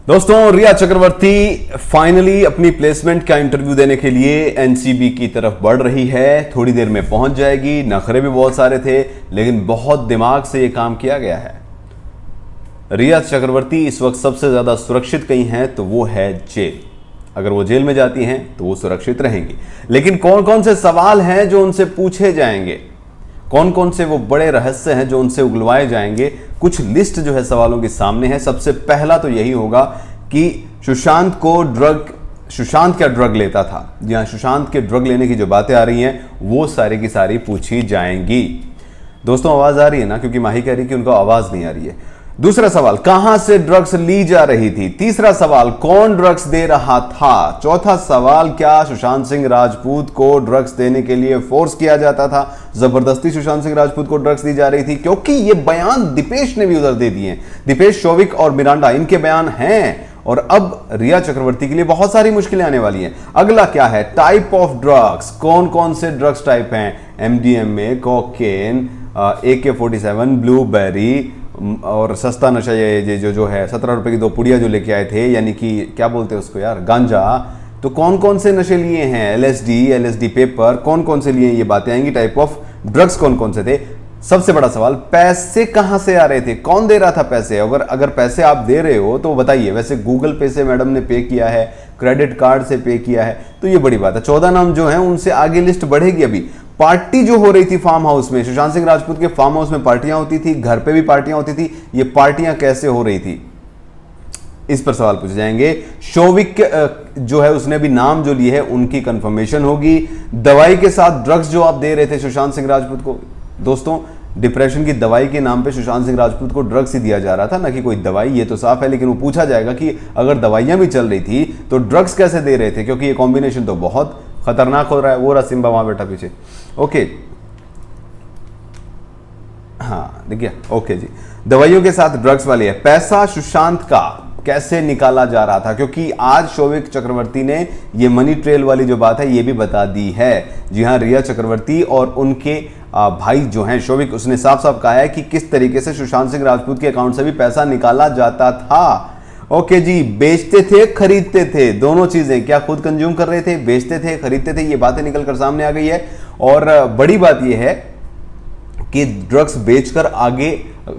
दोस्तों, रिया चक्रवर्ती फाइनली अपनी प्लेसमेंट का इंटरव्यू देने के लिए एनसीबी की तरफ बढ़ रही है। थोड़ी देर में पहुंच जाएगी। नखरे भी बहुत सारे थे, लेकिन बहुत दिमाग से यह काम किया गया है। रिया चक्रवर्ती इस वक्त सबसे ज्यादा सुरक्षित कहीं हैं तो वो है जेल। अगर वो जेल में जाती हैं तो वो सुरक्षित रहेंगी, लेकिन कौन कौन से सवाल हैं जो उनसे पूछे जाएंगे, कौन कौन से वो बड़े रहस्य हैं जो उनसे उगलवाए जाएंगे, कुछ लिस्ट जो है सवालों के सामने है। सबसे पहला तो यही होगा कि सुशांत क्या ड्रग लेता था। जी हां, सुशांत के ड्रग लेने की जो बातें आ रही हैं वो सारी की सारी पूछी जाएंगी। दोस्तों, आवाज आ रही है ना? क्योंकि माही कह रही कि उनको आवाज नहीं आ रही है। दूसरा सवाल, कहां से ड्रग्स ली जा रही थी। तीसरा सवाल, कौन ड्रग्स दे रहा था। चौथा सवाल, क्या सुशांत सिंह राजपूत को ड्रग्स देने के लिए फोर्स किया जाता था, जबरदस्ती सुशांत सिंह राजपूत को ड्रग्स दी जा रही थी। क्योंकि ये बयान दीपेश ने भी उधर दे दिए। दीपेश शोविक और मिरांडा, इनके बयान हैं। और अब रिया चक्रवर्ती के लिए बहुत सारी मुश्किलें आने वाली हैं। अगला क्या है, टाइप ऑफ ड्रग्स, कौन कौन से ड्रग्स टाइप हैं। एमडीएमए, कोकेन, AK-47, ब्लूबेरी और सस्ता नशा ये जो है 17 रुपए की 2 पुड़िया जो लेके आए थे, यानी कि क्या बोलते हैं उसको यार, गांजा। तो कौन कौन से नशे लिए हैं, LSD पेपर, कौन कौन से लिए, ये बातें आएंगी। टाइप ऑफ ड्रग्स कौन कौन से थे। सबसे बड़ा सवाल, पैसे कहां से आ रहे थे, कौन दे रहा था पैसे। अगर पैसे आप दे रहे हो तो बताइए। वैसे गूगल पे से मैडम ने पे किया है, क्रेडिट कार्ड से पे किया है, तो ये बड़ी बात है। 14 नाम जो है उनसे आगे लिस्ट बढ़ेगी। अभी पार्टी जो हो रही थी फार्म हाउस में, सुशांत सिंह राजपूत के फार्म हाउस में पार्टियां होती थी, घर पे भी पार्टियां होती थी, ये पार्टियां कैसे हो रही थी, इस पर सवाल पूछे जाएंगे। शोविक जो है उसने भी नाम जो लिए है उनकी कंफर्मेशन होगी। दवाई के साथ ड्रग्स जो आप दे रहे थे सुशांत सिंह राजपूत को, दोस्तों डिप्रेशन की दवाई के नाम पे सुशांत सिंह राजपूत को ड्रग्स ही दिया जा रहा था, ना कि कोई दवाई, ये तो साफ है। लेकिन वो पूछा जाएगा कि अगर दवाइयां भी चल रही थी तो ड्रग्स कैसे दे रहे थे, क्योंकि ये कॉम्बिनेशन तो बहुत खतरनाक हो रहा है। वो रहा सिम्बा वहां बैठा पीछे। ओके, हाँ देखिए, ओके जी, दवाइयों के साथ ड्रग्स वाली है। पैसा सुशांत का कैसे निकाला जा रहा था, क्योंकि आज शोविक चक्रवर्ती ने ये मनी ट्रेल वाली जो बात है ये भी बता दी है। जी हाँ, रिया चक्रवर्ती और उनके भाई जो हैं शोविक, उसने साफ साफ कहा है कि किस तरीके से सुशांत सिंह राजपूत के अकाउंट से भी पैसा निकाला जाता था। ओके जी, बेचते थे खरीदते थे, दोनों चीजें, क्या खुद कंज्यूम कर रहे थे, बेचते थे खरीदते थे, ये बातें निकलकर सामने आ गई है। और बड़ी बात यह है कि ड्रग्स बेचकर आगे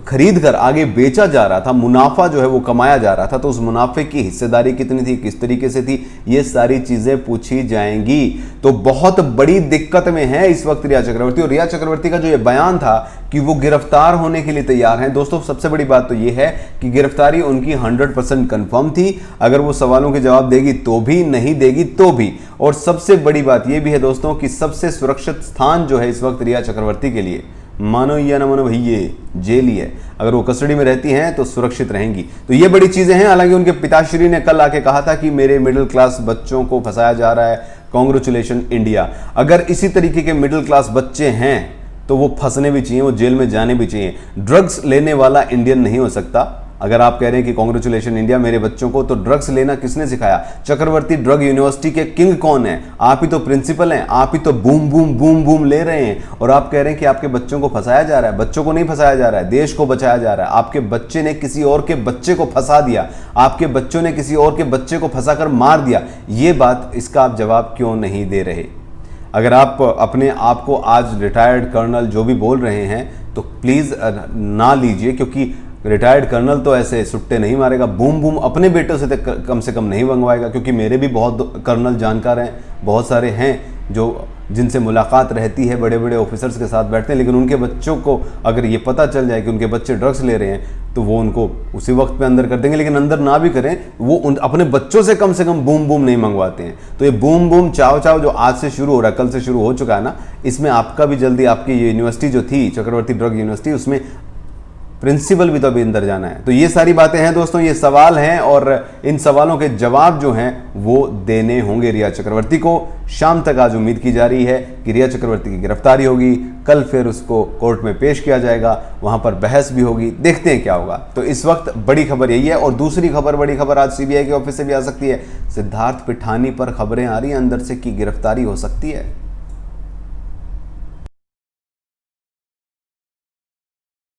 खरीद कर आगे बेचा जा रहा था, मुनाफा जो है वो कमाया जा रहा था। तो उस मुनाफे की हिस्सेदारी कितनी थी, किस तरीके से थी, ये सारी चीजें पूछी जाएंगी। तो बहुत बड़ी दिक्कत में है इस वक्त रिया चक्रवर्ती। और रिया चक्रवर्ती का जो ये बयान था कि वो गिरफ्तार होने के लिए तैयार हैं, दोस्तों सबसे बड़ी बात तो ये है कि गिरफ्तारी उनकी 100% कंफर्म थी। अगर वो सवालों के जवाब देगी तो भी, नहीं देगी तो भी। और सबसे बड़ी बात यह भी है दोस्तों कि सबसे सुरक्षित स्थान जो है इस वक्त रिया चक्रवर्ती के लिए, मानो या ना मानो भाई, ये जेल ही है। अगर वो कस्टडी में रहती हैं तो सुरक्षित रहेंगी। तो ये बड़ी चीजें हैं। हालांकि उनके पिताश्री ने कल आके कहा था कि मेरे मिडिल क्लास बच्चों को फंसाया जा रहा है, कांग्रेचुलेशन इंडिया। अगर इसी तरीके के मिडिल क्लास बच्चे हैं तो वो फंसने भी चाहिए, वो जेल में जाने भी चाहिए। ड्रग्स लेने वाला इंडियन नहीं हो सकता। अगर आप कह रहे हैं कि कांग्रेचुलेशन इंडिया मेरे बच्चों को, तो ड्रग्स लेना किसने सिखाया। चक्रवर्ती ड्रग यूनिवर्सिटी के किंग कौन है? आप ही तो प्रिंसिपल हैं, आप ही तो बूम बूम बूम बूम ले रहे हैं। और आप कह रहे हैं कि आपके बच्चों को फंसाया जा रहा है। बच्चों को नहीं फंसाया जा रहा है, देश को बचाया जा रहा है। आपके बच्चे ने किसी और के बच्चे को फंसा दिया, आपके बच्चों ने किसी और के बच्चे को फंसाकर मार दिया। ये बात, इसका आप जवाब क्यों नहीं दे रहे? अगर आप अपने आप को आज रिटायर्ड कर्नल जो भी बोल रहे हैं तो प्लीज ना लीजिए, क्योंकि रिटायर्ड कर्नल तो ऐसे सुट्टे नहीं मारेगा। बूम बूम अपने बेटों से कम से कम नहीं मंगवाएगा, क्योंकि मेरे भी बहुत कर्नल जानकार हैं, बहुत सारे हैं जो जिनसे मुलाकात रहती है, बड़े बड़े ऑफिसर्स के साथ बैठते हैं। लेकिन उनके बच्चों को अगर ये पता चल जाए कि उनके बच्चे ड्रग्स ले रहे हैं तो वो उनको उसी वक्त पे अंदर कर देंगे। लेकिन अंदर ना भी करें, वो अपने बच्चों से कम बूम बूम नहीं मंगवाते हैं। तो ये बूम बूम चाव चाव जो आज से शुरू हो रहा है, कल से शुरू हो चुका है ना, इसमें आपका भी जल्दी, आपकी ये यूनिवर्सिटी जो थी चक्रवर्ती ड्रग यूनिवर्सिटी, उसमें प्रिंसिपल भी तो अभी अंदर जाना है। तो ये सारी बातें हैं दोस्तों, ये सवाल हैं और इन सवालों के जवाब जो हैं वो देने होंगे रिया चक्रवर्ती को। शाम तक आज उम्मीद की जा रही है कि रिया चक्रवर्ती की गिरफ्तारी होगी, कल फिर उसको कोर्ट में पेश किया जाएगा, वहां पर बहस भी होगी, देखते हैं क्या होगा। तो इस वक्त बड़ी खबर यही है। और दूसरी खबर, बड़ी खबर आज सीबीआई के ऑफिस से भी आ सकती है। सिद्धार्थ पिठानी पर खबरें आ रही हैं अंदर से कि गिरफ्तारी हो सकती है।